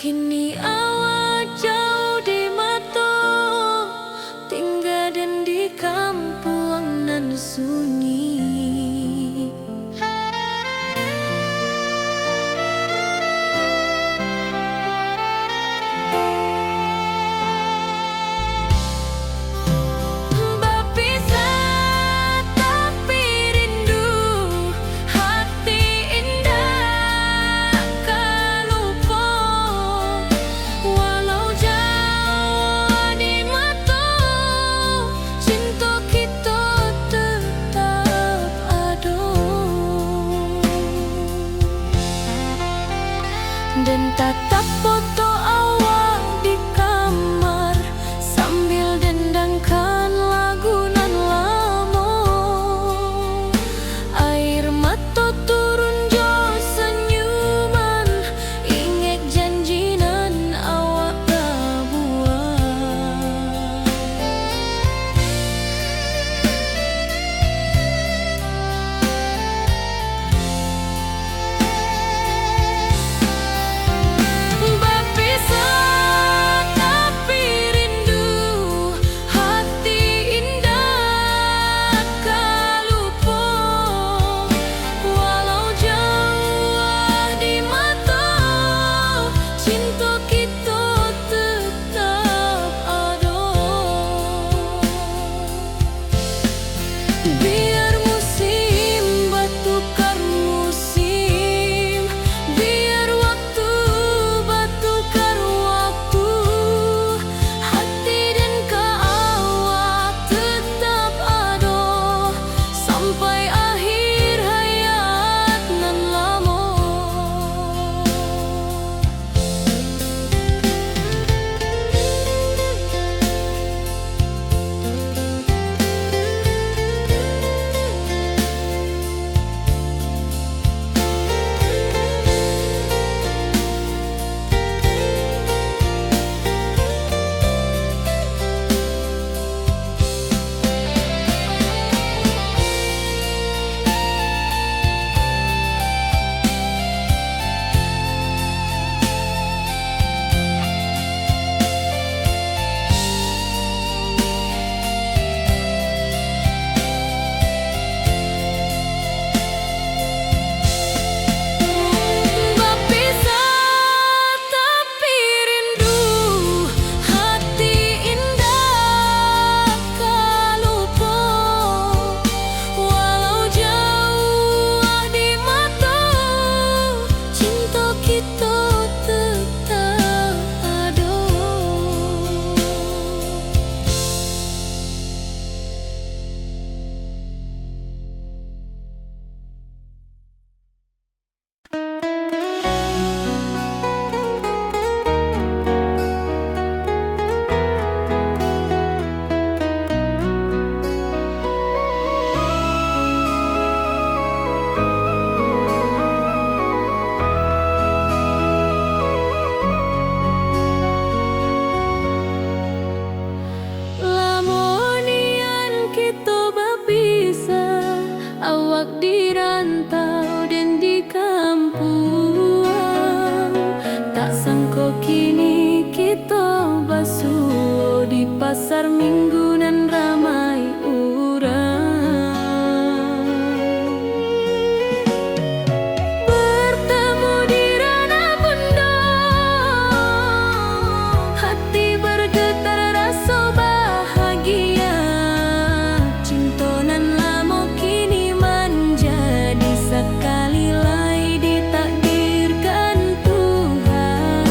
Kini awak jauh di mata, tinggal dan di kampung nan sunyi. Berpisah tapi rindu, hati indah kan lupa. Walau jauh di mata, cinta kita tetap ada. Dan tatap foto awak di kamar sambil dendangkan lagu nan lama. Air mata turun jo senyuman, ingat janji nan awak buat. Berpisah tapi rindu, hati indah kan lupa. Walau jauh di mata, cinta kita tetap ada. Biar musim bertukar musim, biar waktu bertukar waktu, hati dan awak tetap ada sampai akhir hayat nan lama. Berpisah tapi rindu, hati indah kan lupa. Walau jauh di mata, cinta kita tetap ada. Lamonian kita berpisah, awak di rantau dan di kampung. Tak sangka kini kita basuh di pasar minggu nan ramai urang. Bertemu di ranah bunda, hati bergetar rasa bahagia. Cinta nan lama kini menjadi sekali lagi ditakdirkan Tuhan.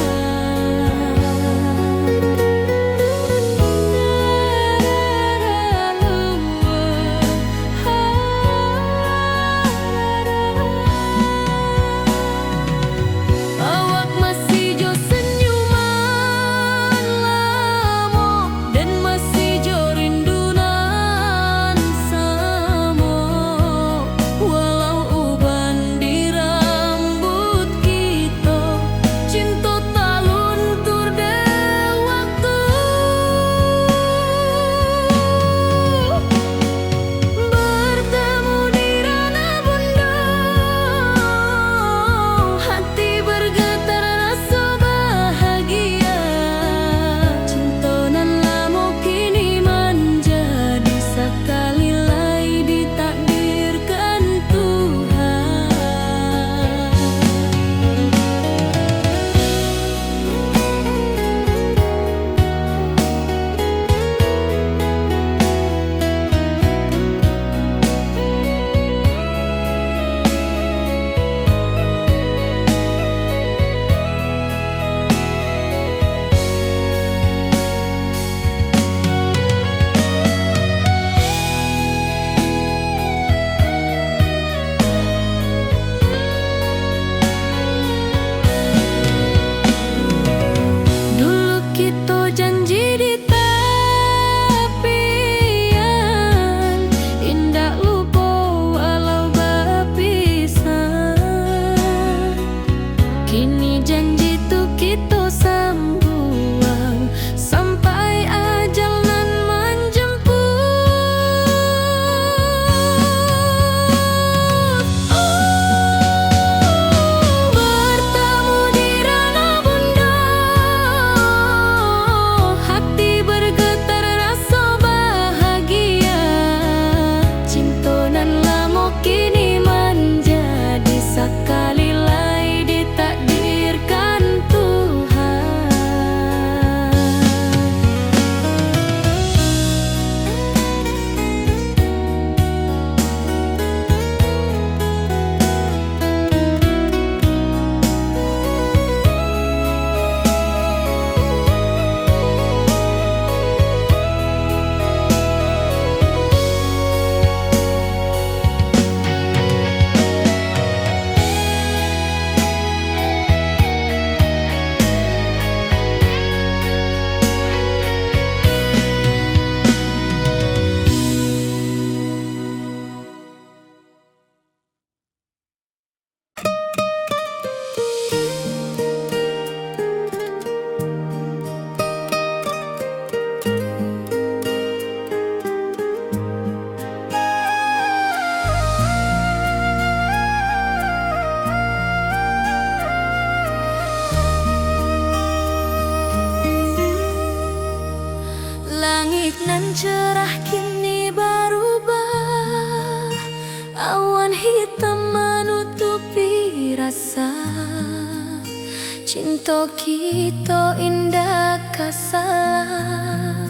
Cinta kita indah kasalah,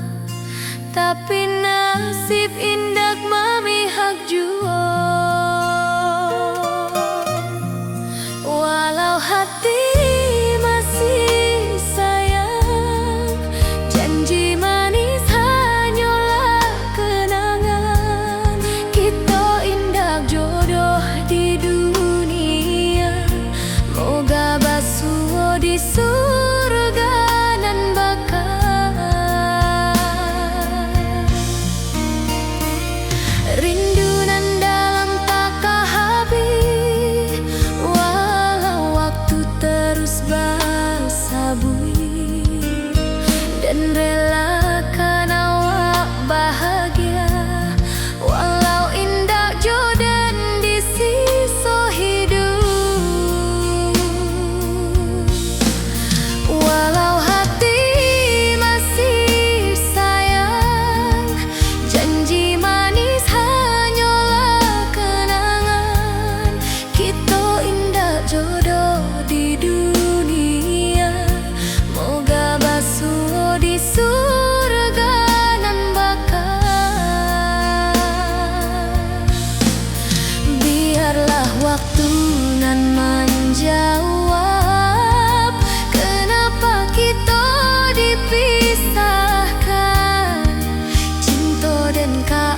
tapi nasib indah memihak jua. Walau hati masih sayang, janji manis hanyalah kenangan. Kita indah jodoh di dunia, moga basuh di surga nan bakal. Rindu nan dalam tak habis, walau waktu terus bersabui, dan relakan awak bahagia, walau indah jodoh di sisa hidup. Walau hati masih sayang, janji manis hanyalah kenangan. Kita indah jodoh di dunia, moga basuh di surga nan bakal. Biarlah waktu nan menjawab kenapa kita dipisahkan. Cinta dan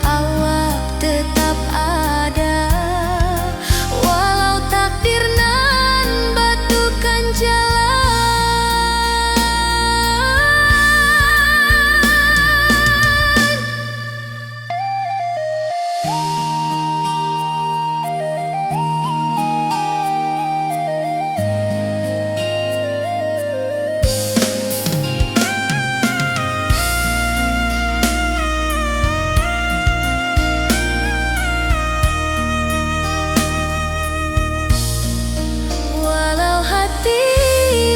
awak tetap ada, walau takdir nan batukan jalan. Walau hati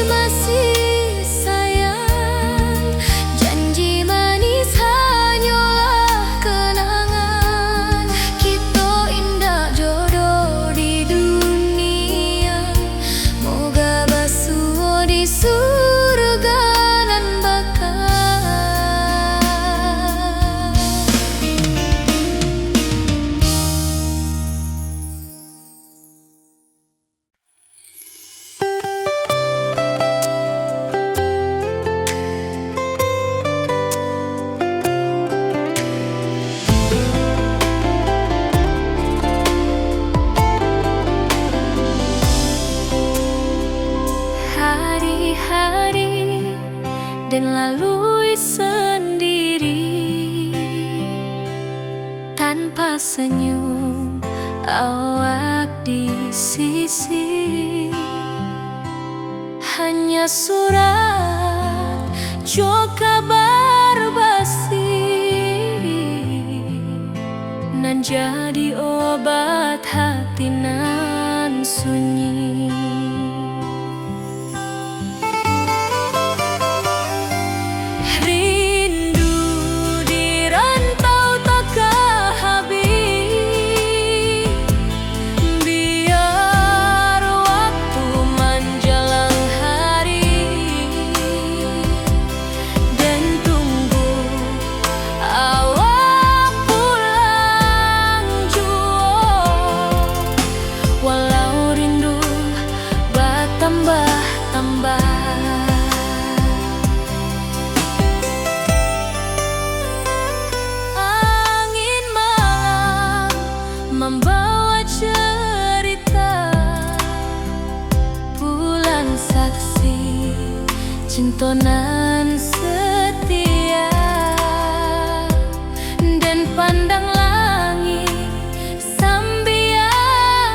masih sayang, janji manis hanyalah kenangan. Kita indah jodoh di dunia, moga basuh di surga nan bakal. Hari-hari dan lalui sendiri, tanpa senyum awak di sisi. Hanya surat jo kabar basi, nan jadi obat hati nan sunyi. Rindu di rantau tak habis, biar waktu menjelang hari, dan tunggu awak pulang jua. Walau rindu bertambah-tambah, angin malam membawa cerita, bulan saksi cinta nan setia, dan pandang langit sambil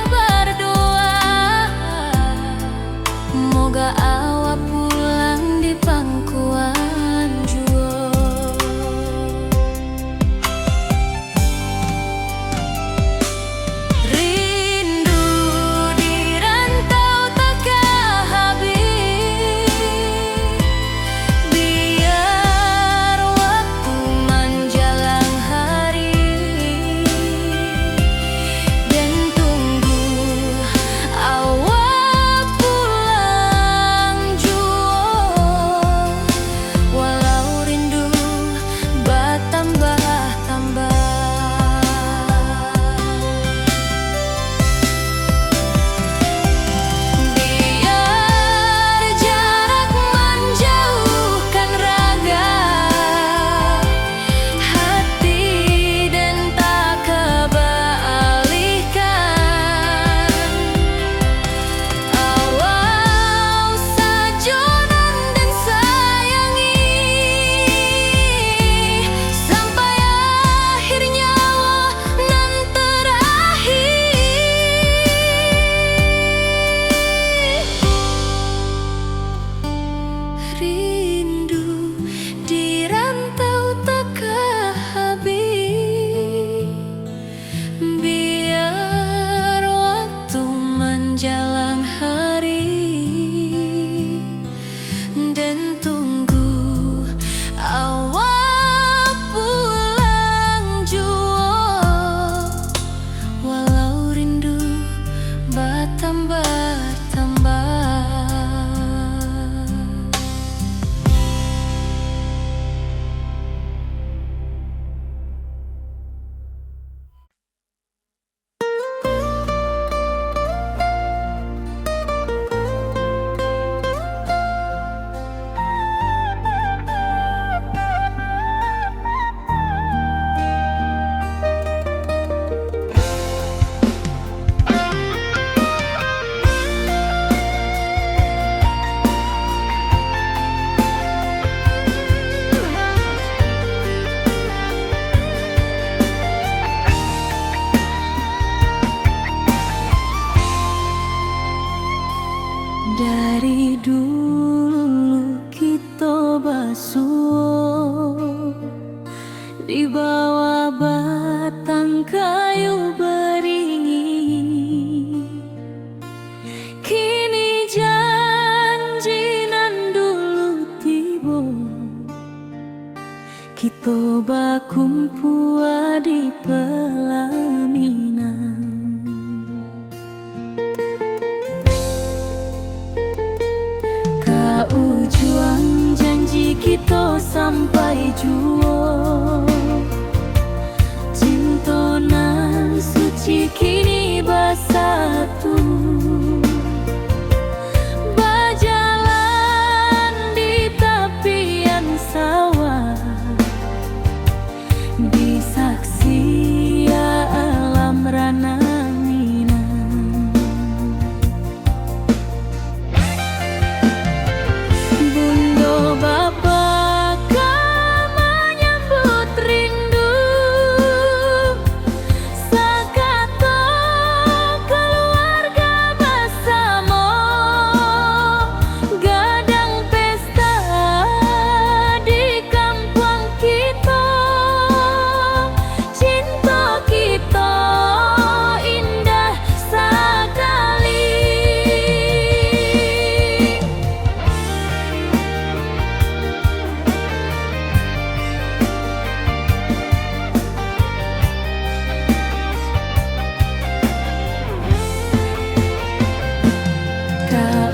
berdoa, moga awak pulang di pangkuan jua. Rindu di rantau tak habis, suwo di bawah batang kayu beringin. Kini janji nan dulu tiba, kita bakumpul di pelaminan. Ujung janji kita sampai jua, cinta nan suci kini bersatu. Berjalan di tepian sawah, di saksi alam rana.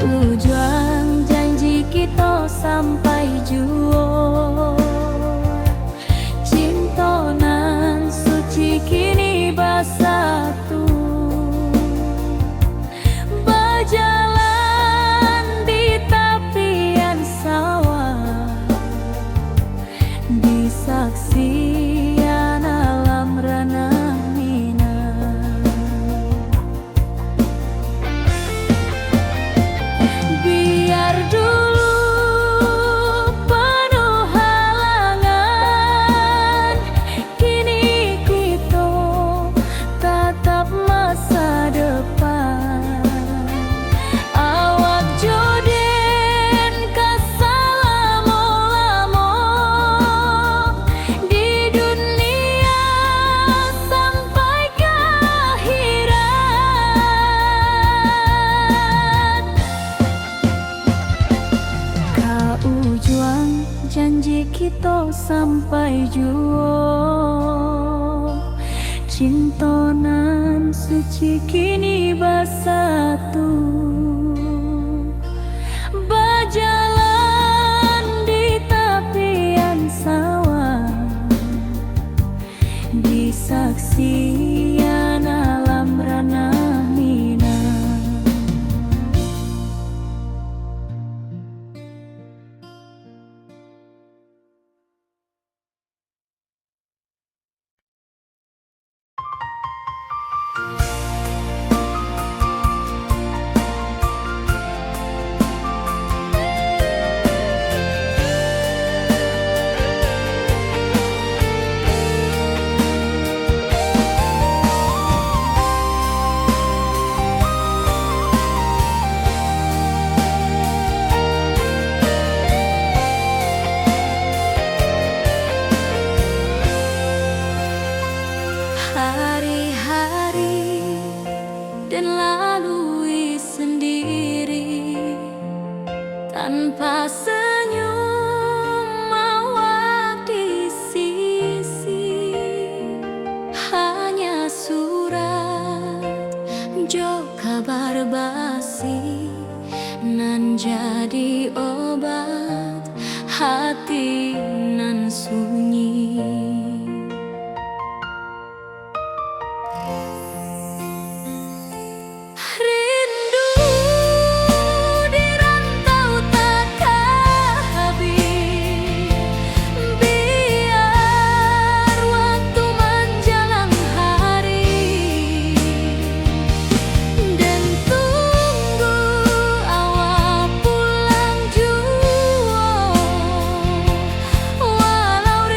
Ujung janji kita sampai jua, cinta nan suci kini bersatu. Berjalan di tepian sawah, di saksian alam rana. Biar dulu penuh halangan, kini kita tatap masa depan. Awak joden kesalamo-lamo di dunia sampai ke akhirat. Ujung janji kita sampai jua, cinta nan suci kini bersatu. Berjalan di tepian sawah, di saksian alam rana. Hari-hari dan lalui sendiri tanpa senyum awak di sisi. Hanya surat jo kabar basi nan jadi obat hati nan sunyi. Walau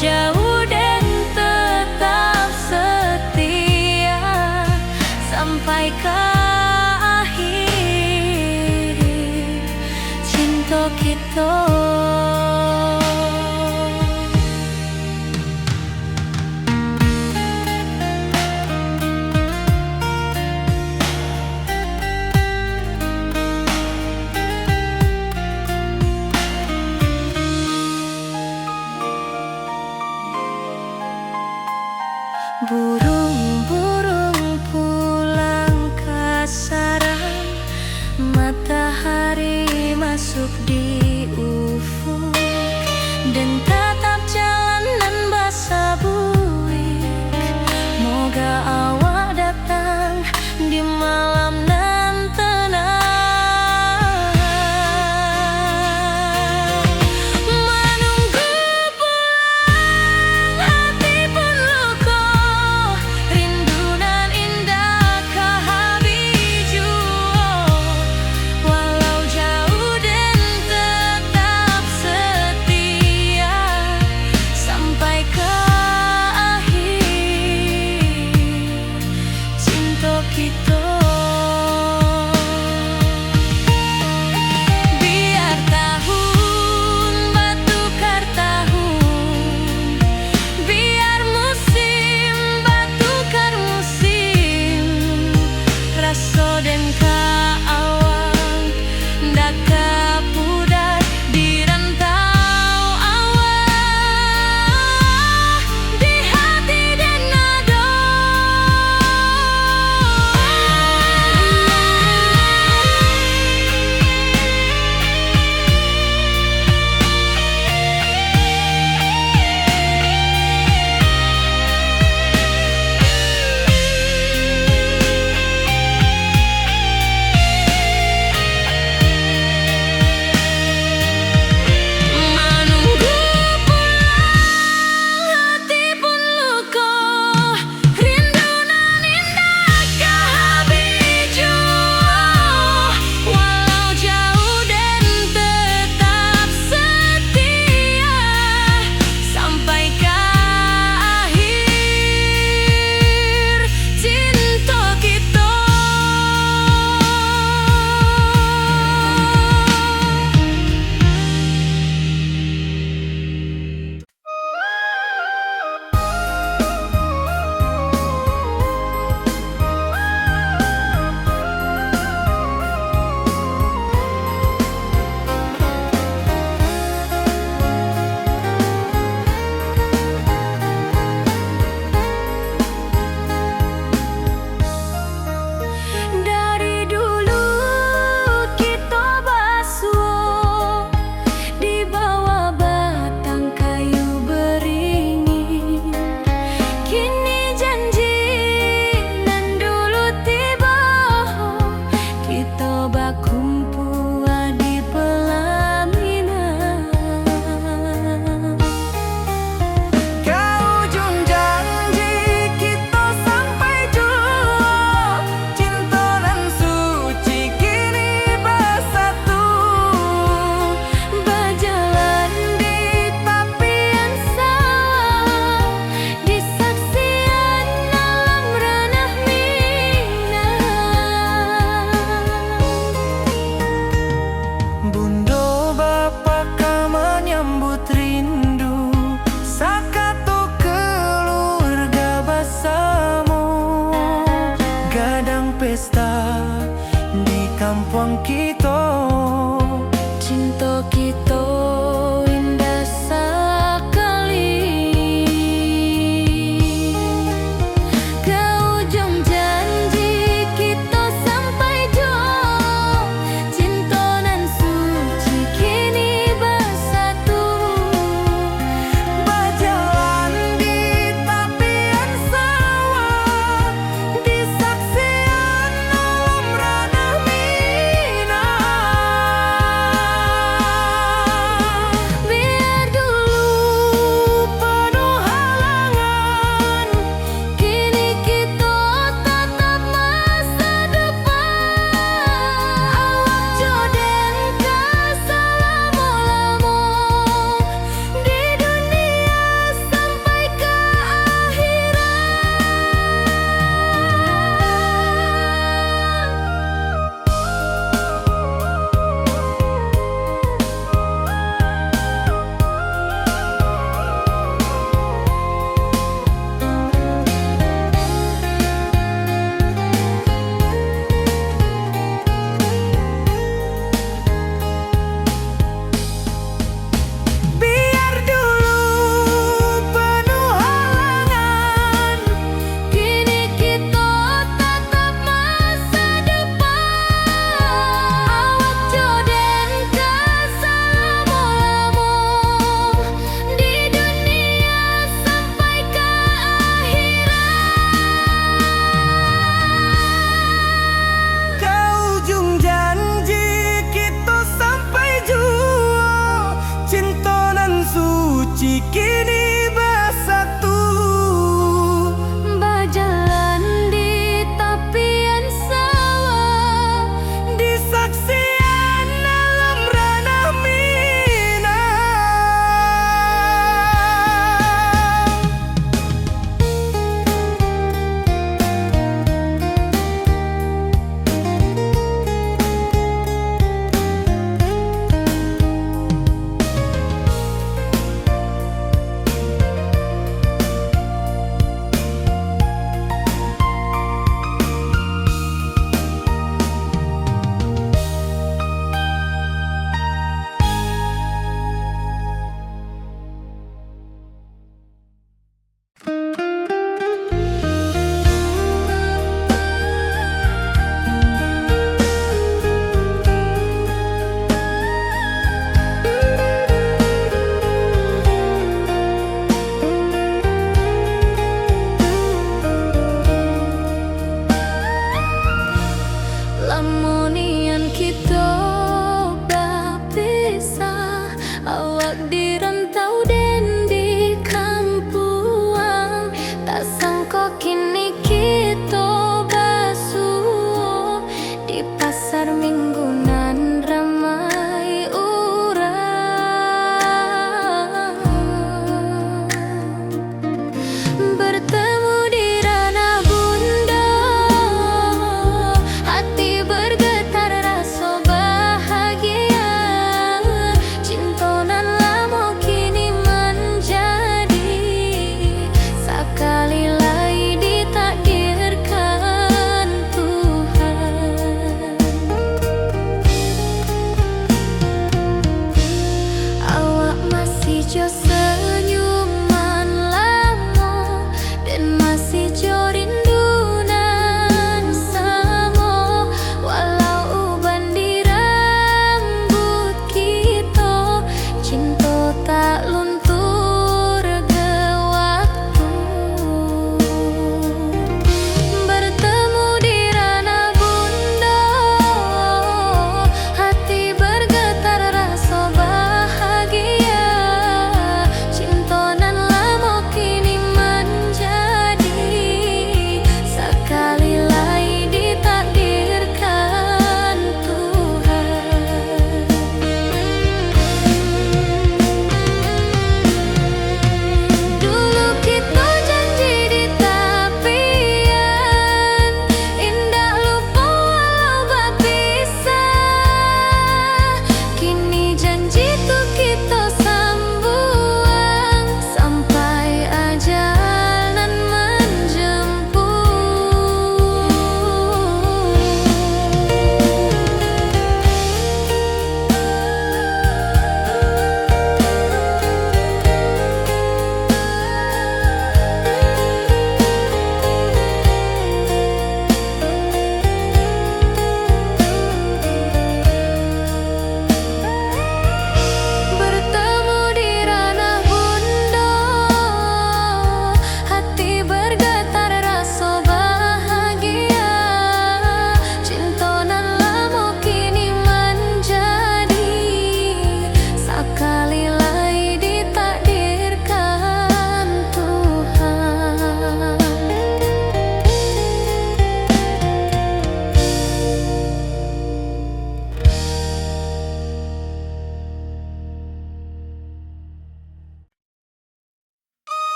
jauh dan tetap setia sampai ke akhir cinta kita.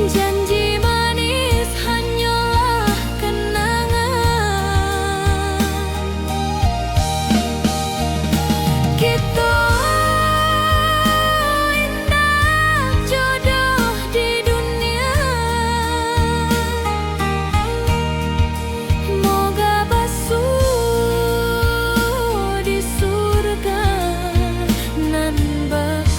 Janji manis hanyalah kenangan. Kita indah jodoh di dunia. Moga basuh di surga nan bakal.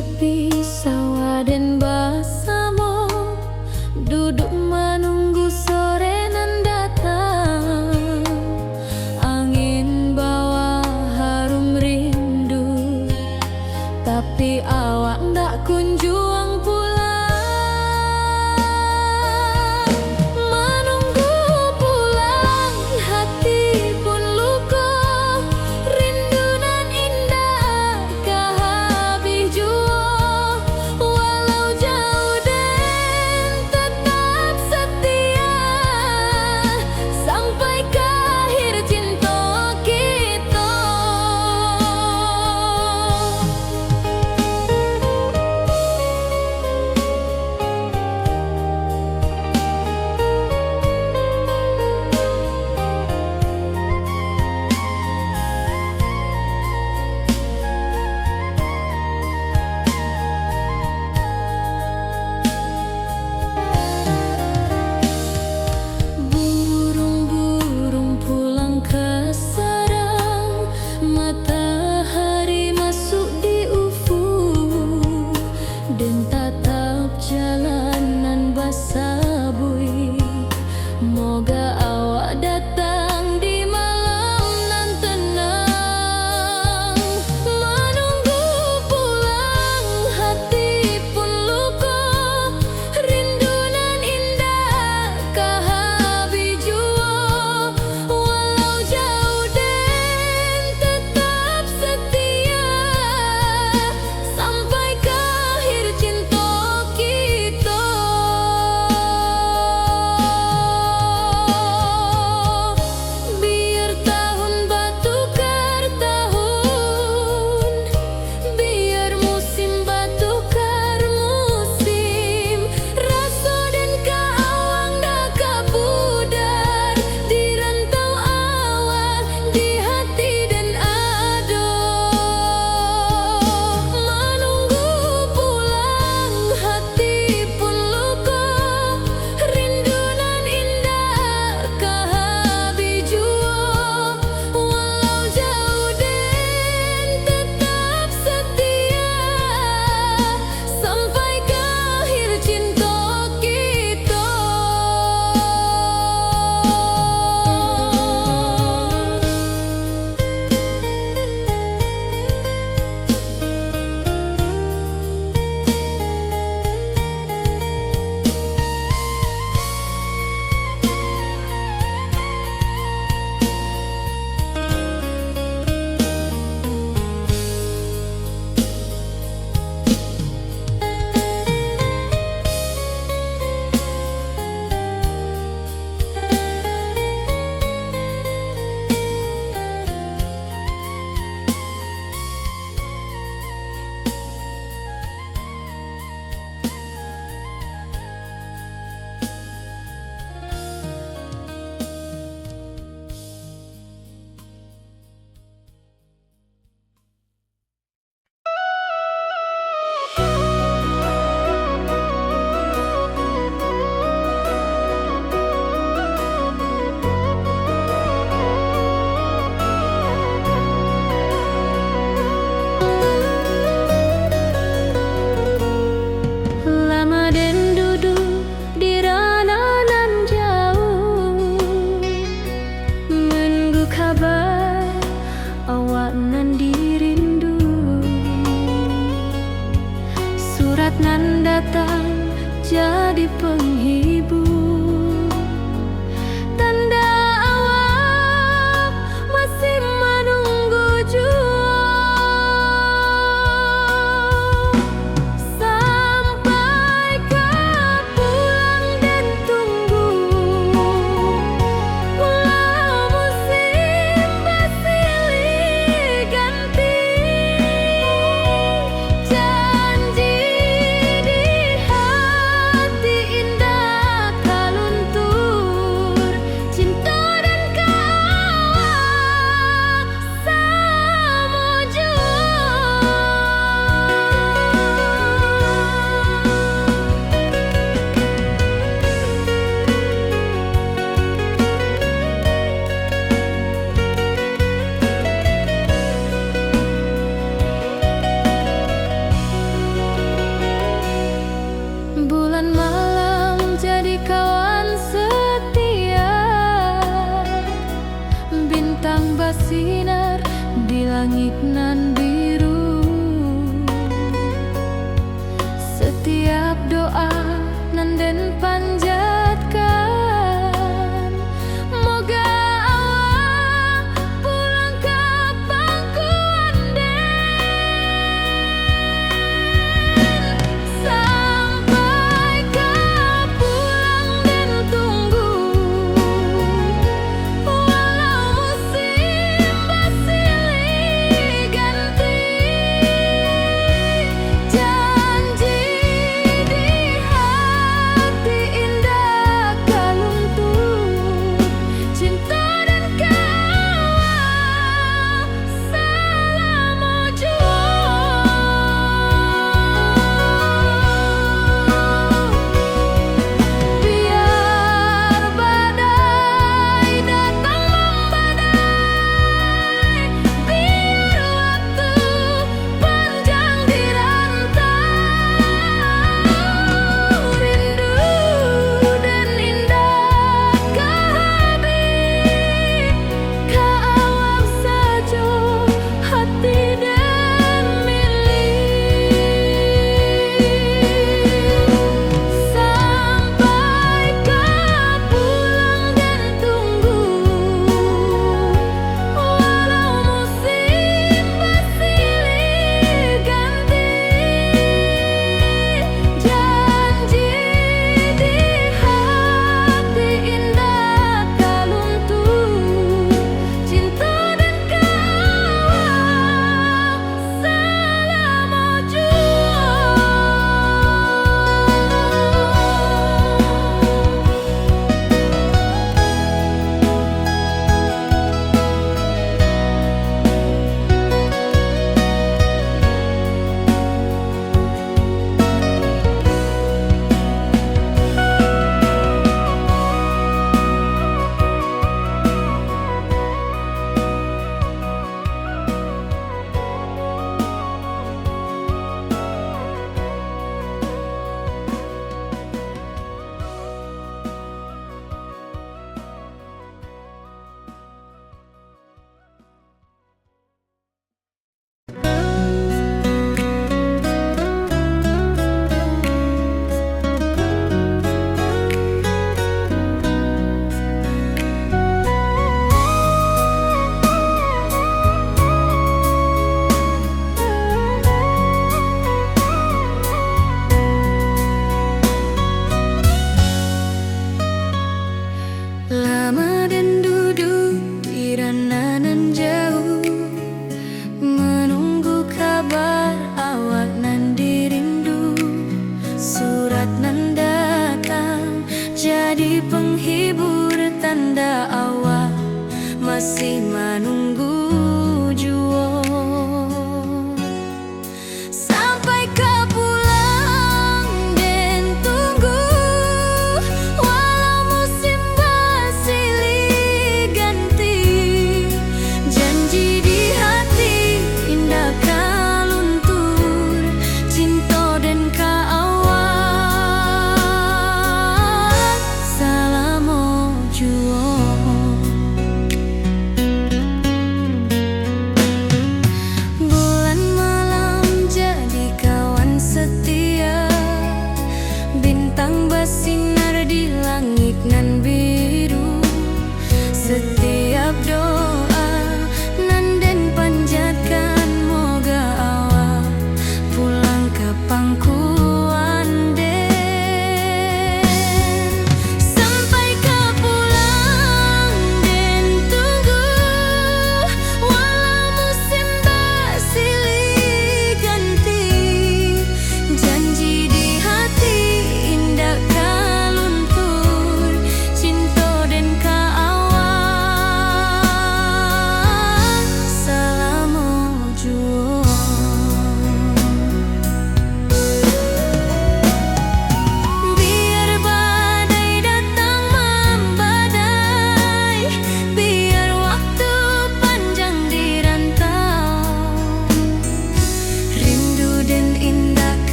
tepi sawah dan bersama duduk menunggu sore nan datang. Angin bawa harum rindu, tapi awak ndak kunjung pulang. Menunggu pulang, hati pun luka. Rindu nan indah kah habis jua. Walau jauh dan tetap setia, sampai ke akhir cinta kita. Burung-burung pulang ke sarang, matahari masuk di ufuk, dan tatap jalanan basah bui. Moga awak datang di malam nan tenang. Menunggu pulang, hati pun luka. Rindu nan indah kah habis jua. Walau jauh dan tetap setia, sampai ke akhir cinta kita. Biar tahun bertukar tahun, biar musim bertukar musim. Rasa dan keawang dah kabudar di rantau awak, di hati dan ado. Menunggu pulang, hati pun luka. Rindu nan indah kah habis jua. Walau jauh dan tetap setia, sampai ke akhir cinta kita. Lama dan duduk di ranah nan jauh, menunggu kabar awak nan dirindu. Surat nan datang jadi penghibur, tanda awak masih menunggu jua. Sampai kau pulang dan tunggu, walau musim bersilih ganti. Janji di hati indah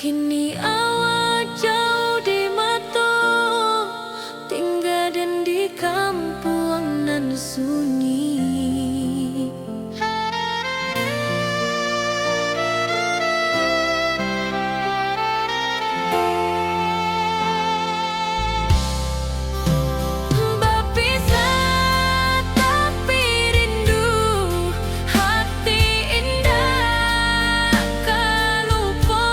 Kini awak jauh di mata, tinggal dan di kampung nan sunyi. Berpisah tapi rindu, hati indah kan lupa.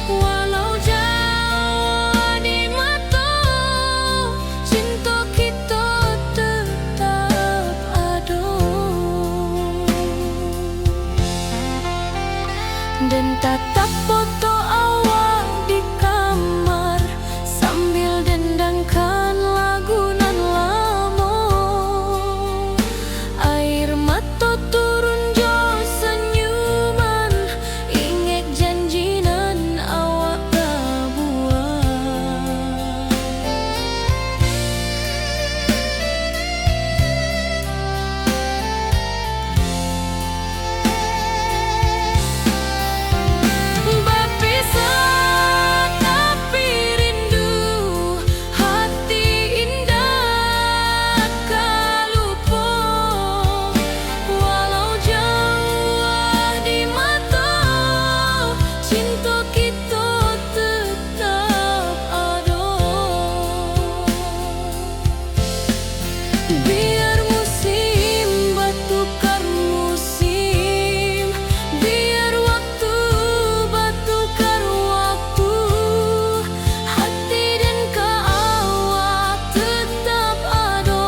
Walau jauh di mata, cinta kita tetap ada. Dan tatap foto awak di kamar sambil dendangkan lagu nan lama. Air mata turun jo senyuman, ingat janji nan awak tak buat. Berpisah tapi rindu, hati indah kan lupa. Walau jauh di mata, cinta kita tetap ada. Biar musim bertukar musim, biar waktu bertukar waktu, hati dan awak tetap ada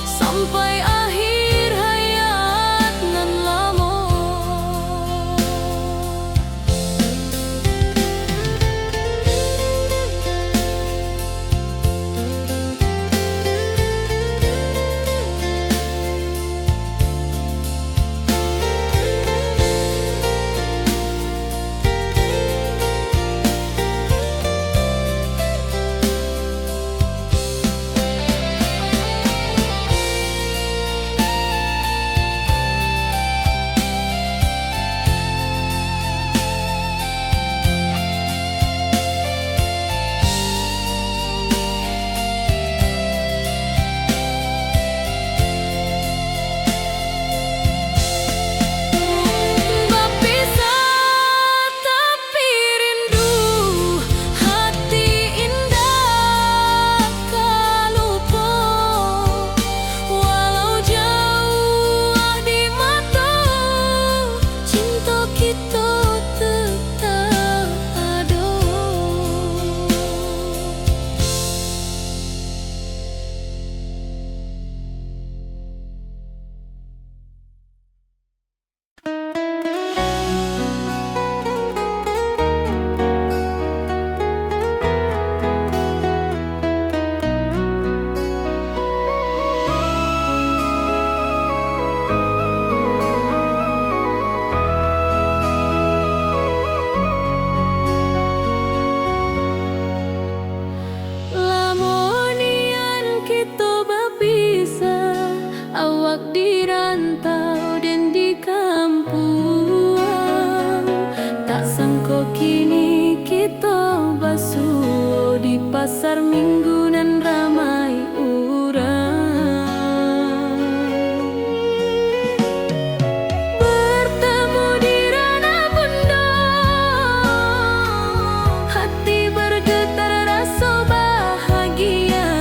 sampai akhir hayat nan lama. Berpisah tapi rindu, hati indah kan lupa. Walau jauh di mata, cinta kita tetap ada. Lamonian kita berpisah, awak di rantau dan di kampung. Tak sangka kini kita basuh di pasar minggu nan ramai urang. Bertemu di ranah bunda, hati bergetar rasa bahagia.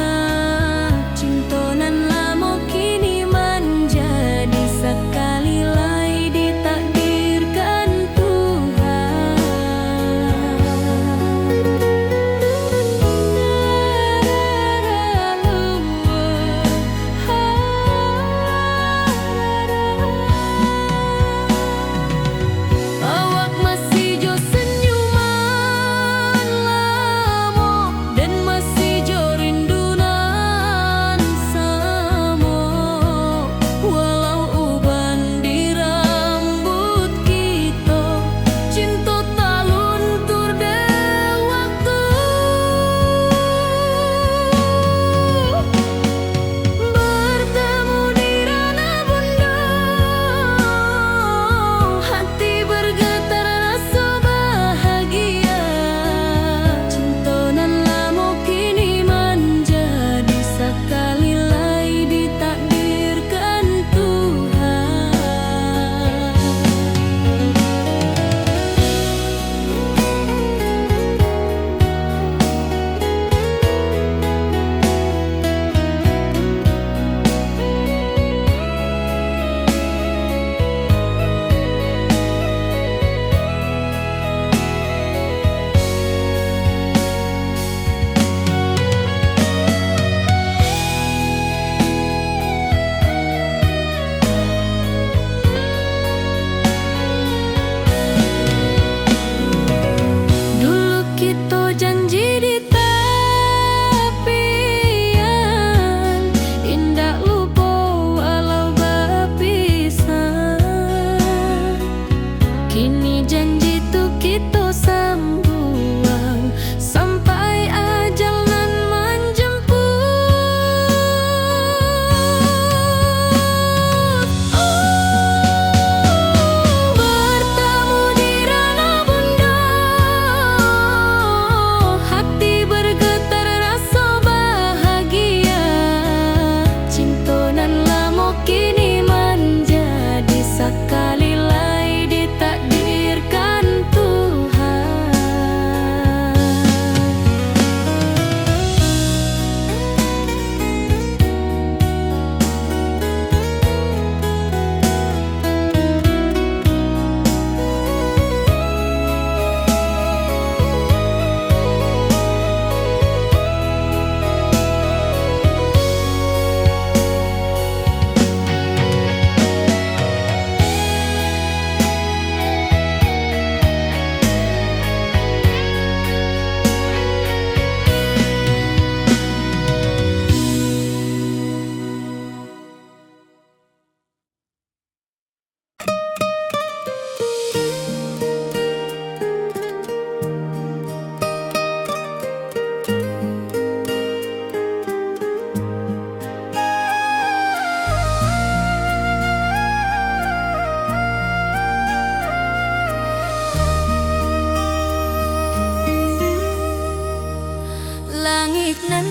Cinta nan lama kini menjadi sekali lagi ditakdirkan Tuhan.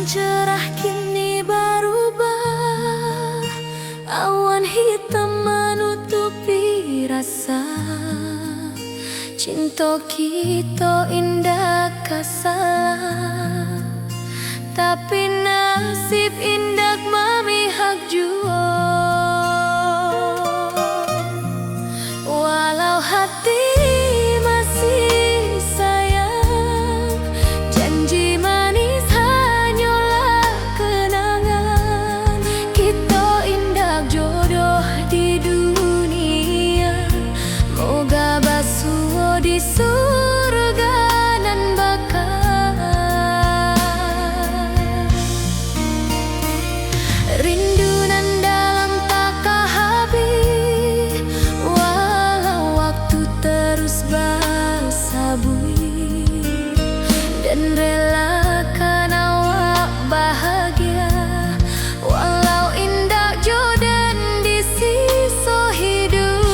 cerah kini berubah, awan hitam menutupi rasa. Cinta kita indah kasalah, tapi nasib indah memihak jua. Walau hati masih sayang, janji manis hanyalah kenangan. Kita indah jodoh di dunia, moga basuh di surga nan bakal. Rindu nan dalam tak habis, walau waktu terus bersabui, dan relakan awak bahagia, walau indah jodan di sisa hidup.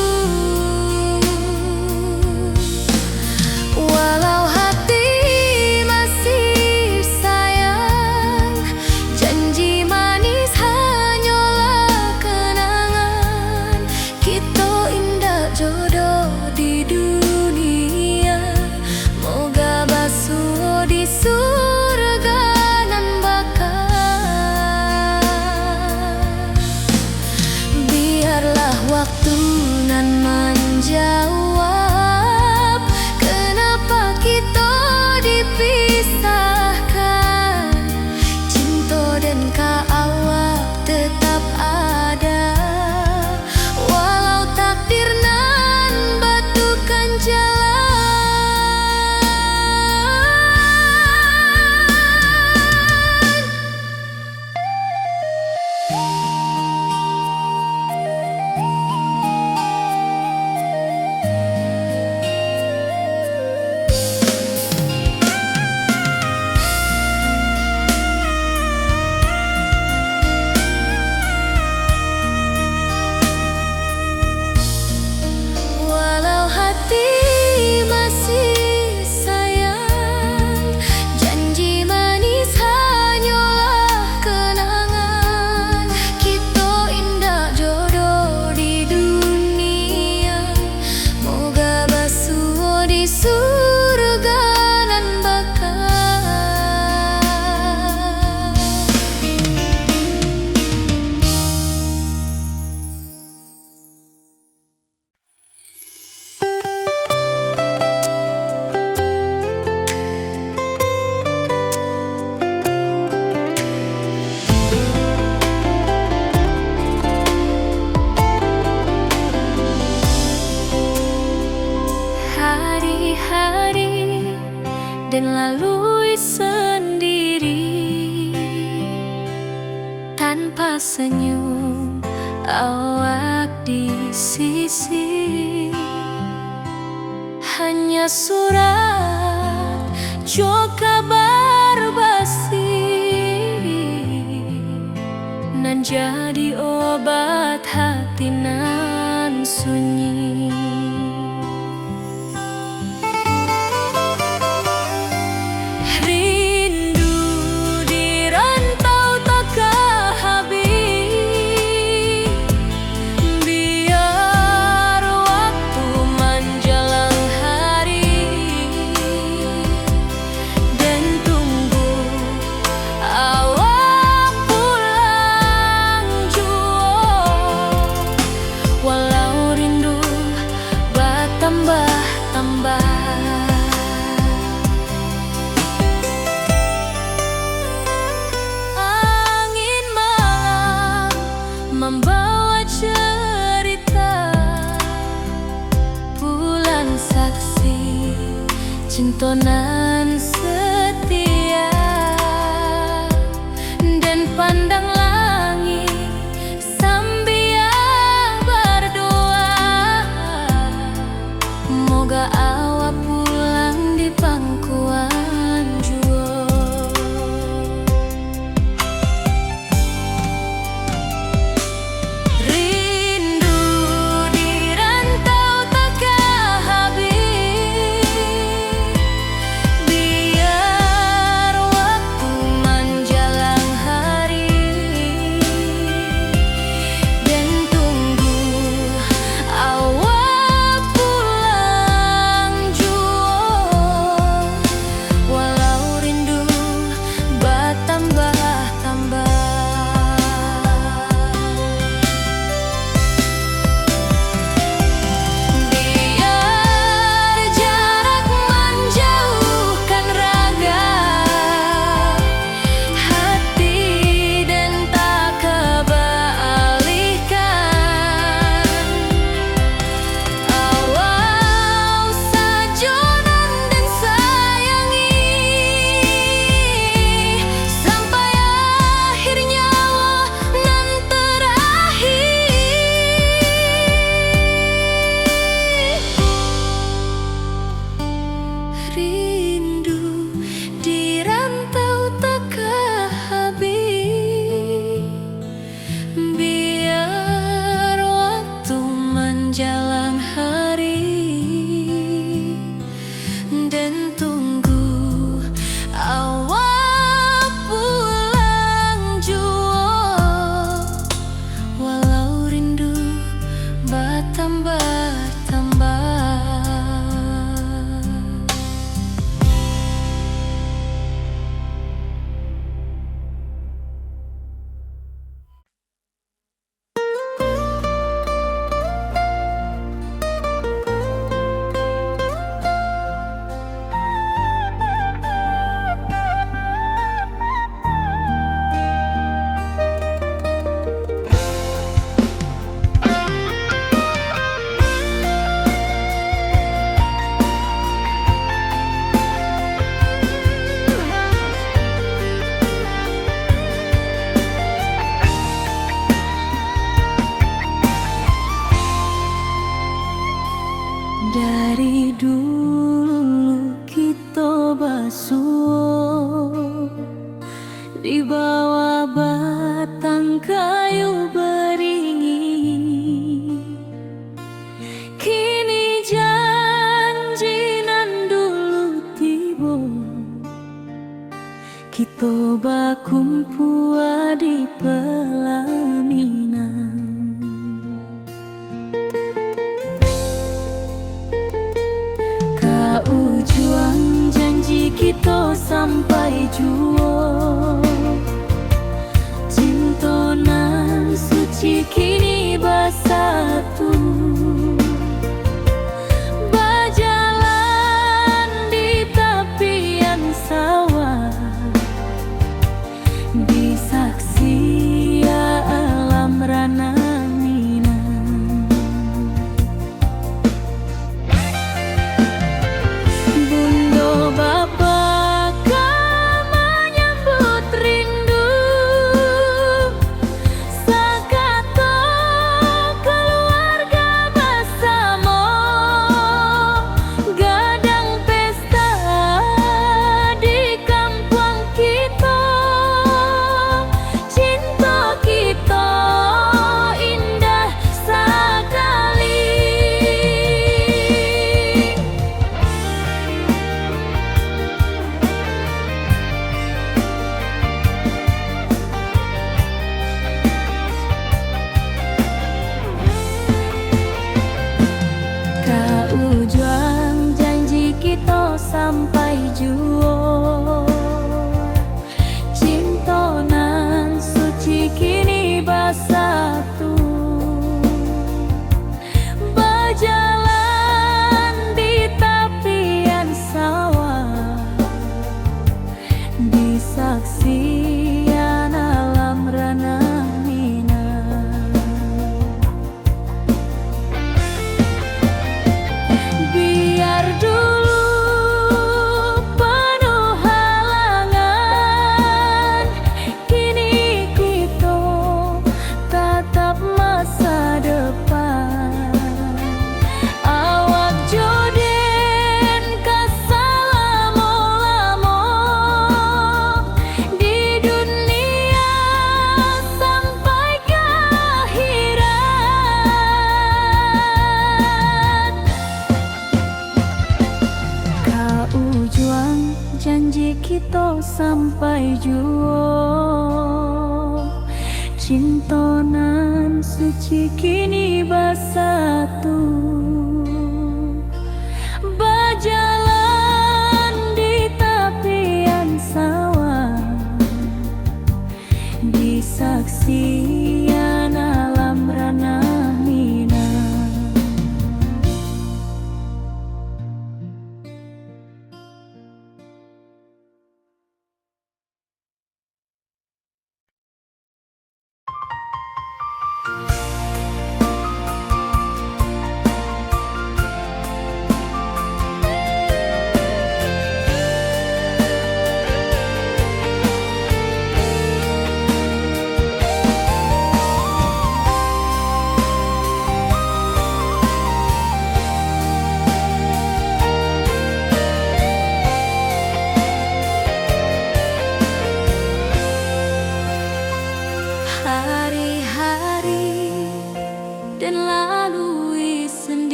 Walau hati masih sayang, janji manis hanyalah kenangan. Kita indah jodoh di dunia, moga basuh di surga nan bakal. Biarlah waktu nan menjawab, kenapa kita dipisahkan. Cinta dan awak tetap ada, walau takdir nan batukan jalan. Walau hati masih sayang, janji manis hanyalah kenangan. Kita indah jodoh di dunia, moga basuh di surga nan bakal. Hari-hari dan lalui sendiri, tanpa senyum awak di sisi. Hanya surat jua kabar basi, nan jadi obat hati nan sunyi. Rindu di rantau tak habis, biar waktu menjelang hari, dan tunggu awak pulang jua. Walau rindu bertambah-tambah, angin malam membawa cerita, bulan saksi cinta nan setia, dan pandang langit sambil berdoa, moga awak pulang di pangkuan jua. Rindu di rantau tak habis, dan tunggu awak pulang jua, walau rindu bertambah-tambah. Dari dulu kita basuh di bawah batang kayu beringin. Kini janji nan dulu tiba, kita bakumpul di pelaminan. Juang janji kita sampai jua, cinta nan suci kini bersatu, berjalan di tepian sawah, di saksi alam rana. Juang janji kita sampai jua, cinta nan suci kini bersatu, berjalan di tepian sawah, di saksian alam rana. Biar dulu penuh halangan, kini kita tatap masa depan. Awak joden kesalamo-lamo di dunia sampai ke akhirat. Juang janji kita sampai jua, cinta nan suci kini bersatu, berjalan di tepian sawah, di saksian alam rana.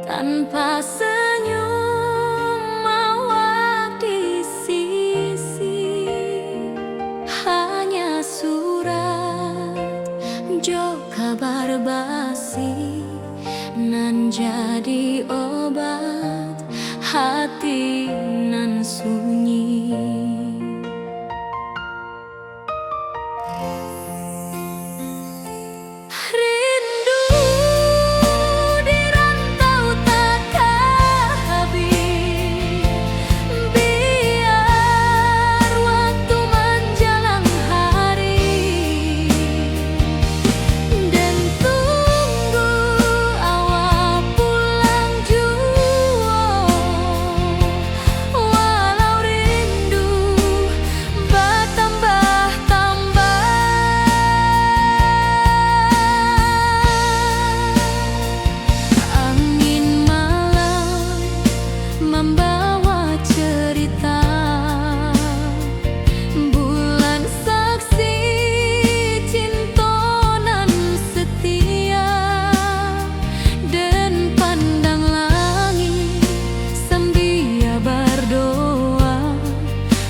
tanpa hati nan sunyi. Rindu di rantau takkan habis, biar waktu menjelang hari, dan tunggu awal pulang jua. Walau rindu bertambah-tambah, angin malam membawa cerita, bulan saksi cinta nan setia, dan pandang langit sambil berdoa,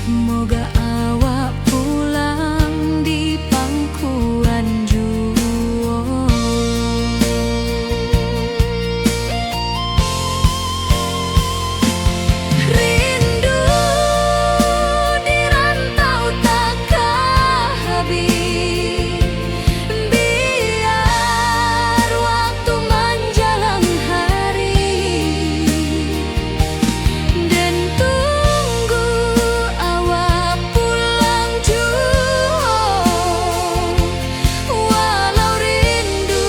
moga awak pulang di pangkuan jua. Rindu di rantau takkan habis, biar waktu menjelang hari, dan tunggu awak pulang jua. Walau rindu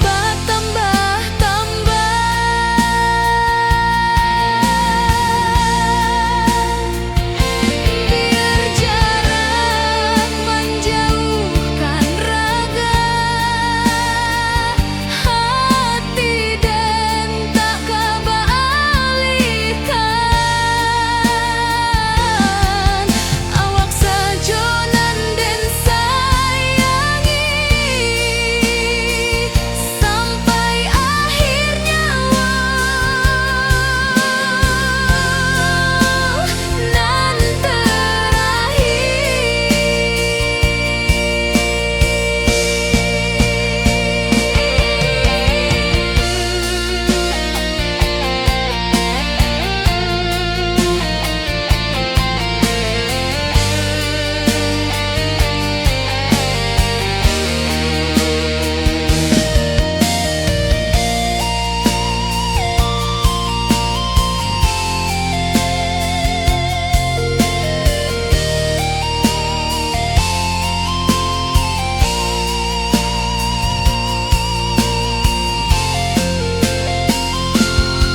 bertambah-tambah, biar jarak menjauhkan raga hati, dan tak kebalikan. Awak sajonan dan sayangi sampai akhir nyawa nan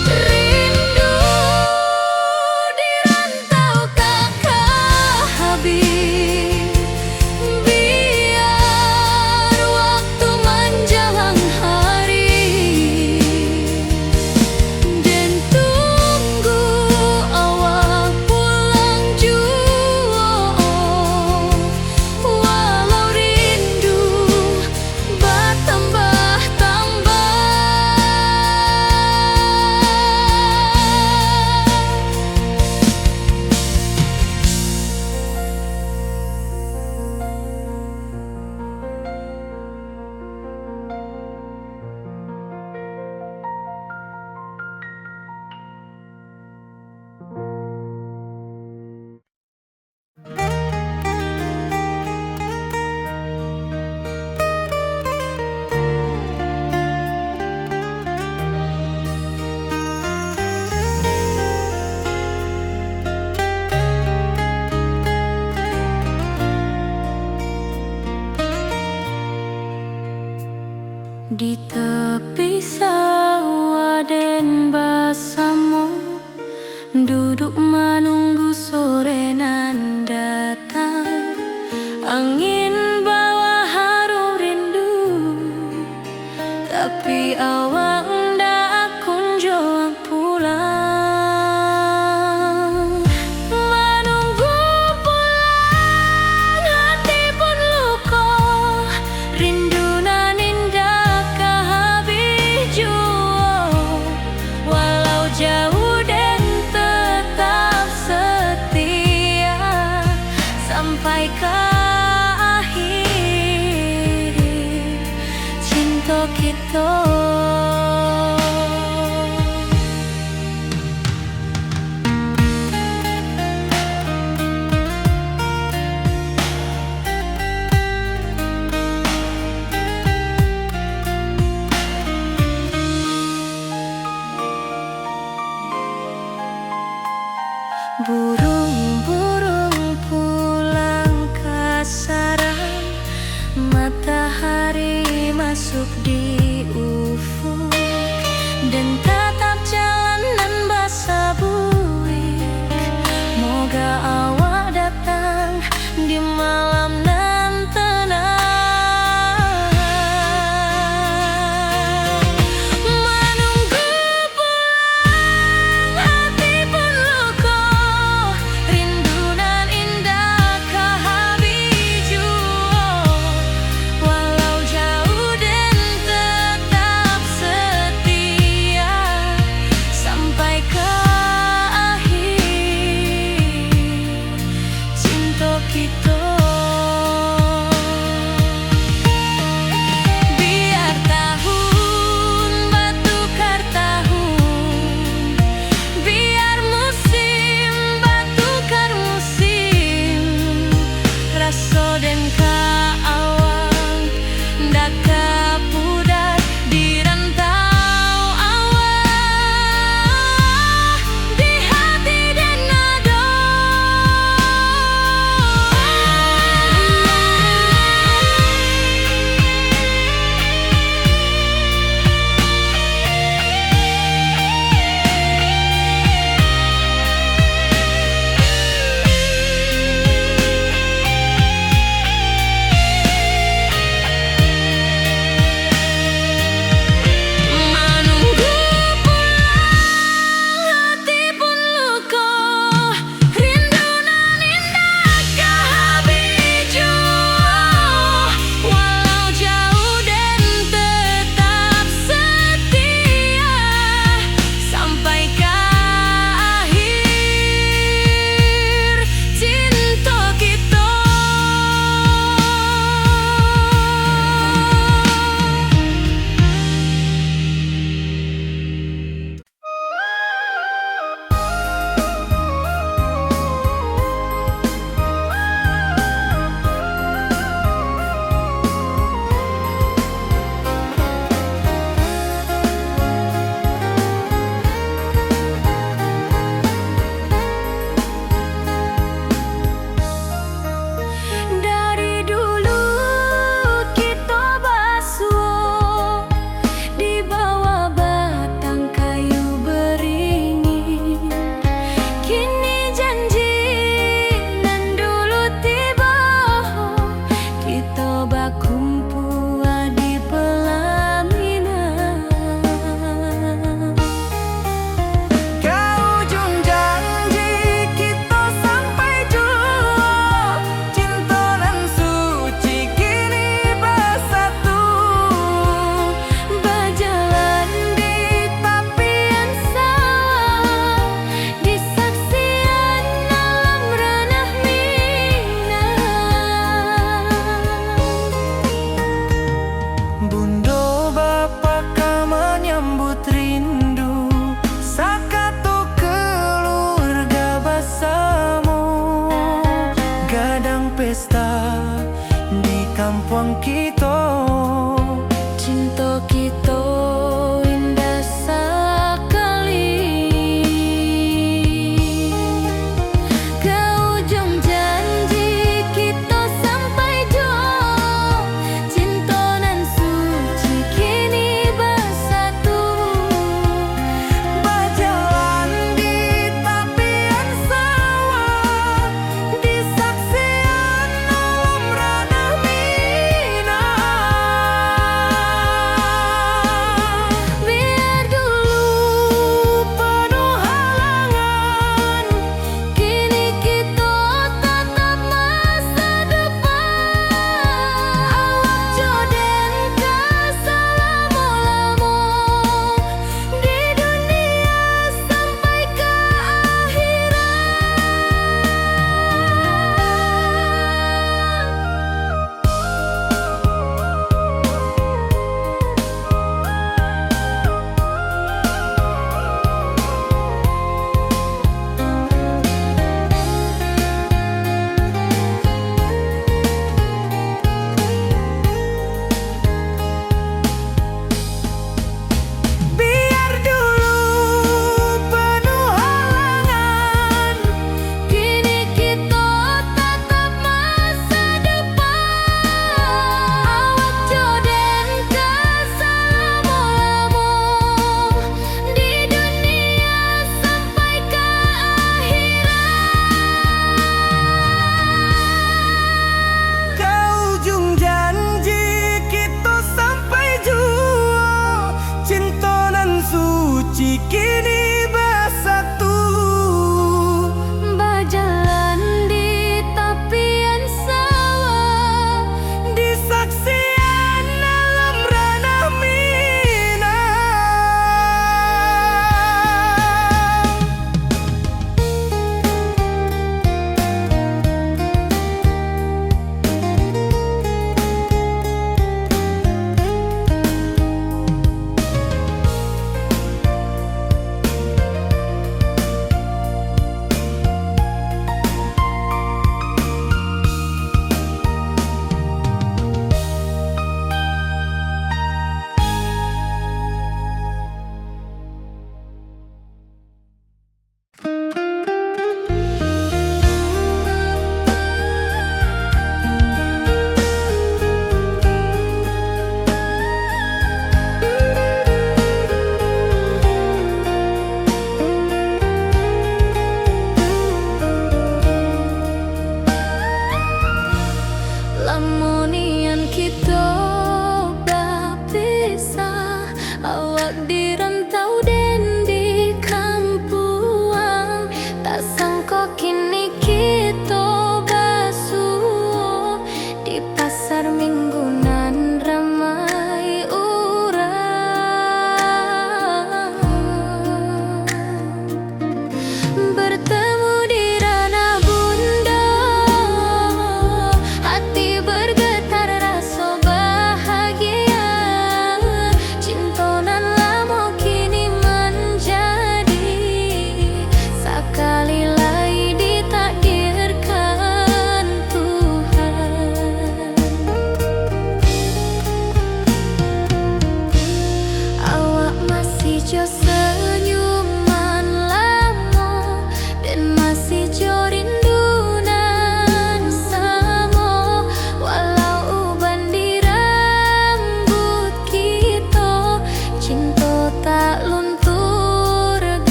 rindu di rantau takkan habis, biar waktu menjelang hari, dan tunggu awak pulang jua. Walau rindu bertambah-tambah, di tepi sawah den bersama, duduk menunggu sore nan datang. Angin bawa harum rindu, tapi awak ndak kunjung pulang. Menunggu pulang hati pun luka, rindu nan indah kehabis jua. Walau jauh dan tetap setia sampai ke akhir cinta kita. Burung-burung pulang ke sarang, matahari masuk di ufuk, dan tatap jalanan basah buik. Moga awak datang di malam nan tenang. Menunggu pulang hati pun luka, rindu nan indah ke habiju. Walau jauh dan tetap setia sampai ke akhir cinta kita. Biar tahun batukar tahun, biar musim batukar musim, rasa dan kaawang ndak kapudar di rantau awak, di hati dan nado. Menunggu pulang hati pun luka, rindu nan indah ke habiju. Walau jauh dan tetap setia sampai ke akhir cinta kita. Dari dulu kita basuh di bawah batang kayu beringin. Kini janji nan dulu tiba, kita bakumpul di pelaminan. Ke ujung janji kita sampai jua, cinta nan suci kini bersatu. Berjalan di tapian sawah, di saksian alam ranah Minang. Bundo bapa ka menyambut rindu, sakatu keluarga bersama, gadang pesta di kampung kita. Cinta kita indah sekali. Ke ujung janji kita sampai jua, cinta nan suci kini bersatu. Berjalan di tapian sawah, di saksian alam ranah Minang.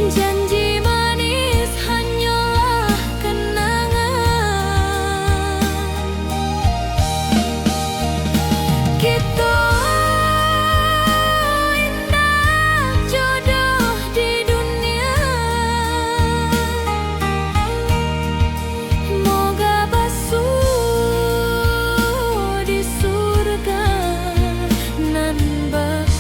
Janji manis hanyalah kenangan. Kita indah jodoh di dunia. Moga basuh di surga nan bakal.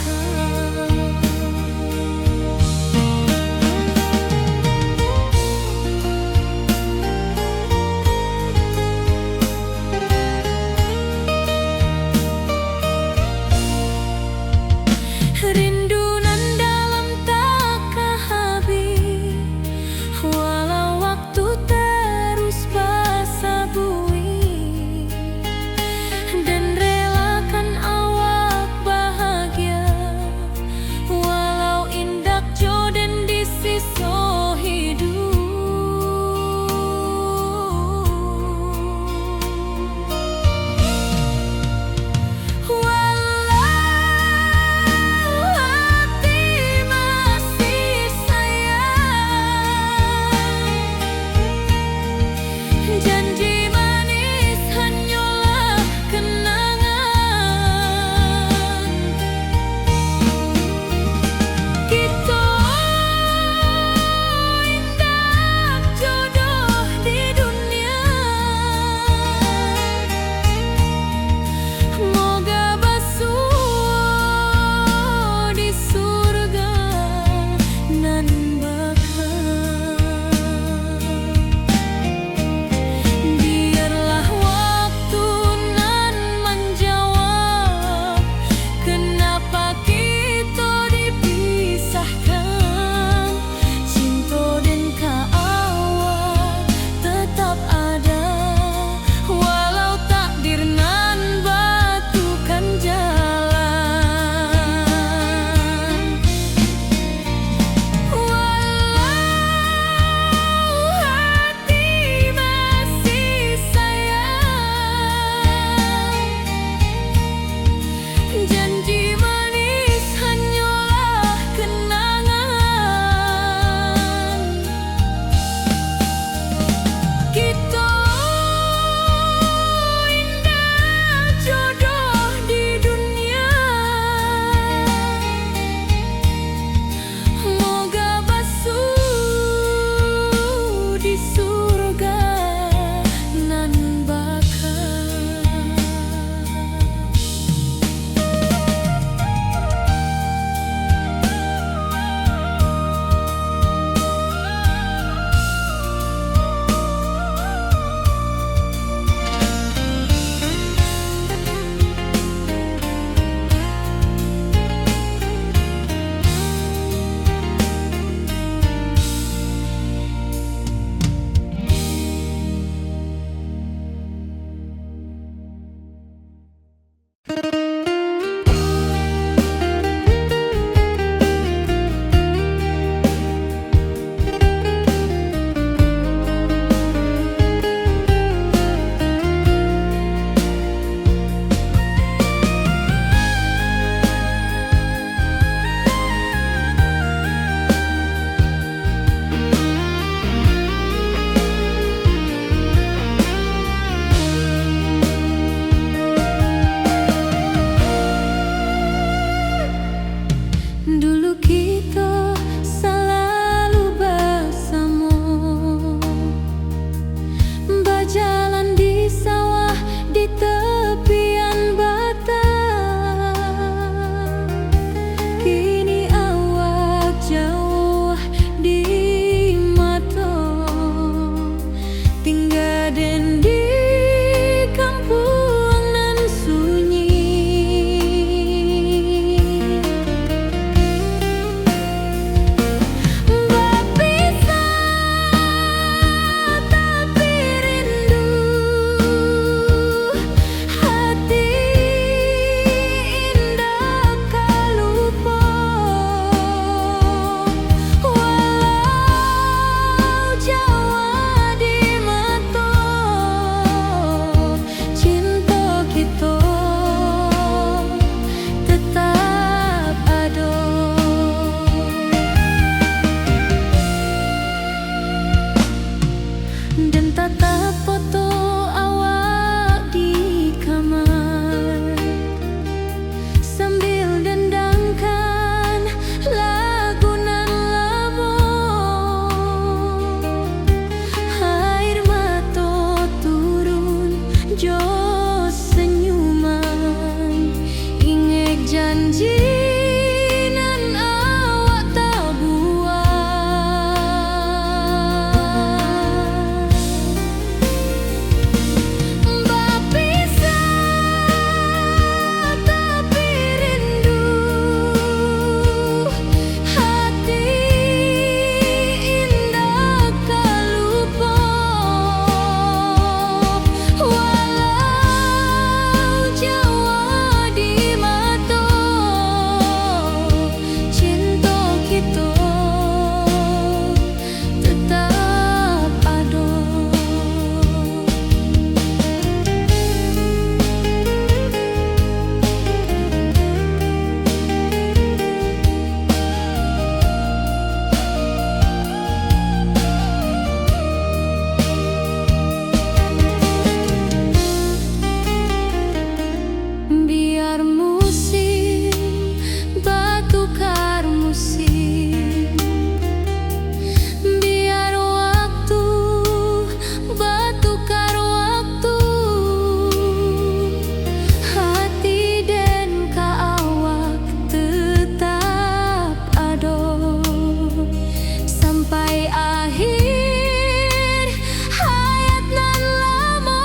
akhir hayat nan lamo.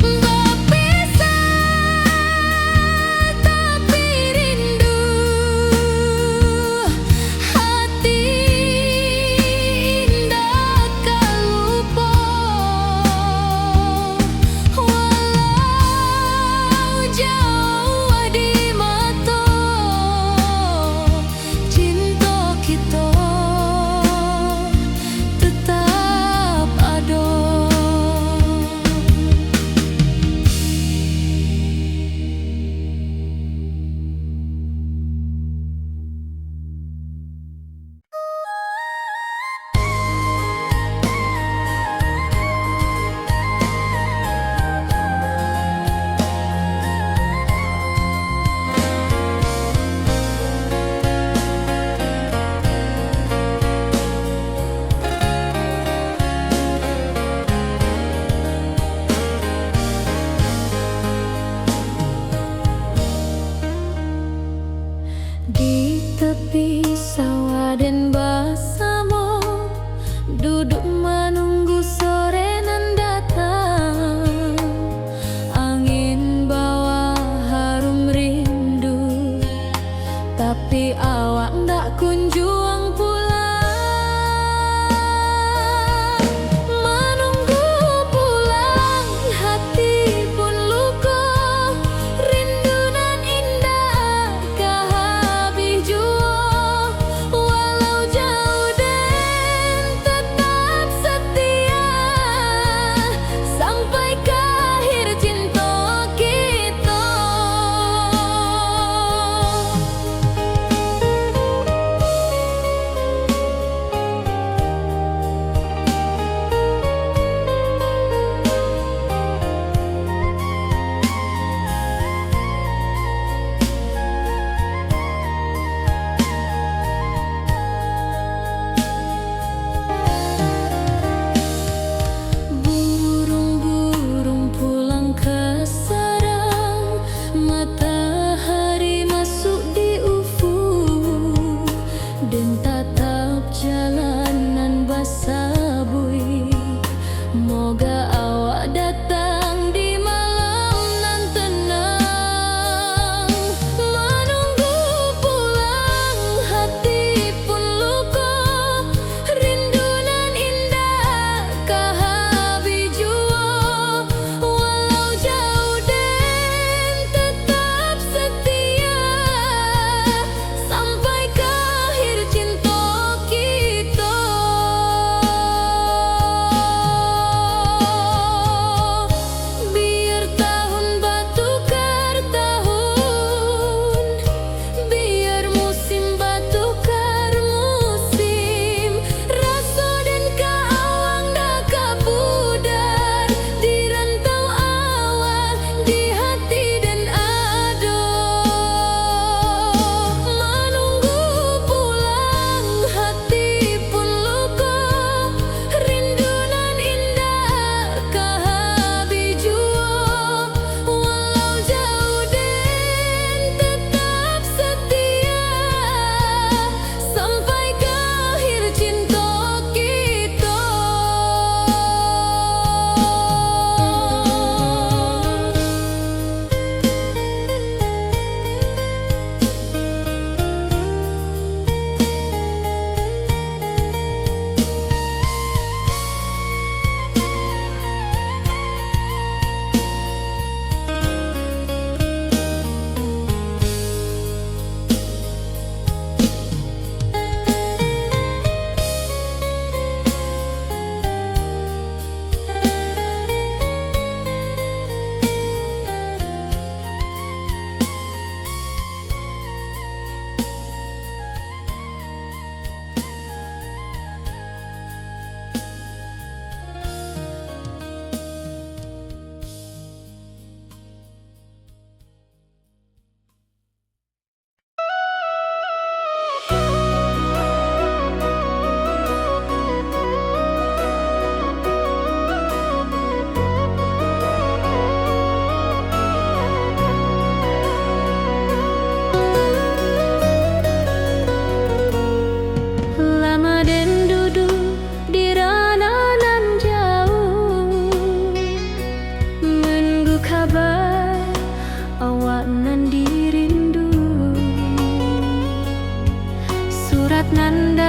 Berpisah tapi rindu, hati indah kalupo. Walau jauh di mata, cinta kita tetap ada. Di tepi sawah dan bersama, duduk menunggu sore nan datang. Angin bawa harum rindu, tapi awak ndak kunjung pulang. Menunggu pulang, hati pun luka. Rindu nan indah kah habis jua. Walau jauh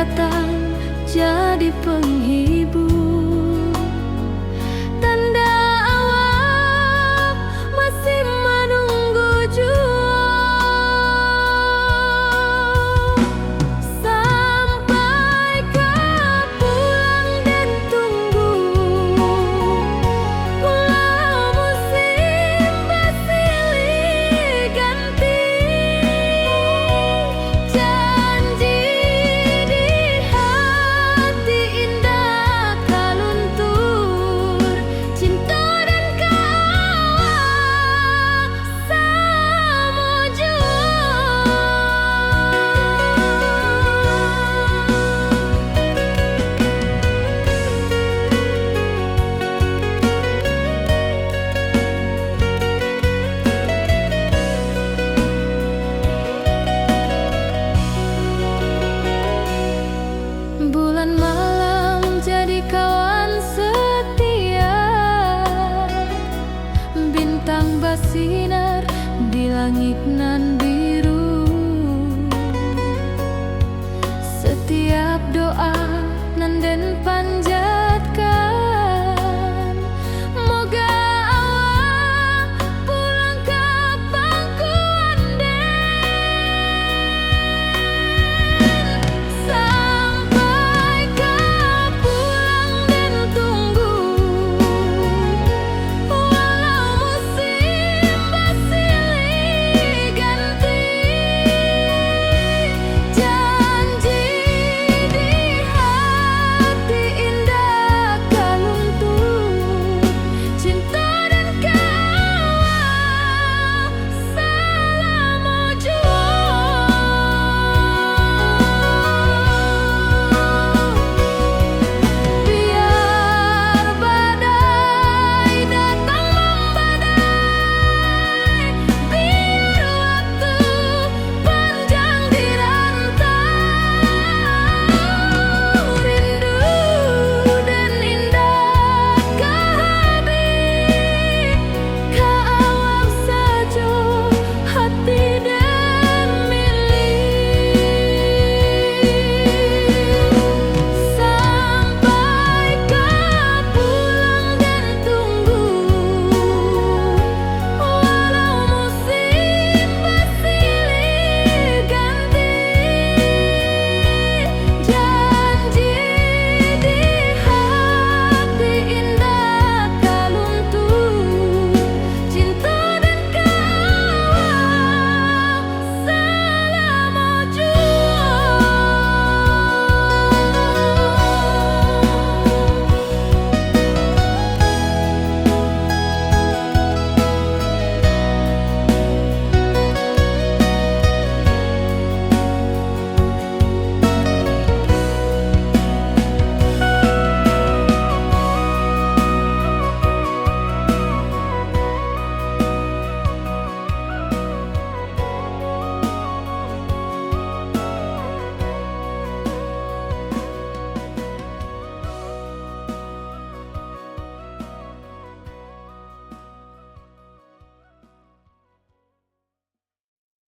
datang jadi penghilang.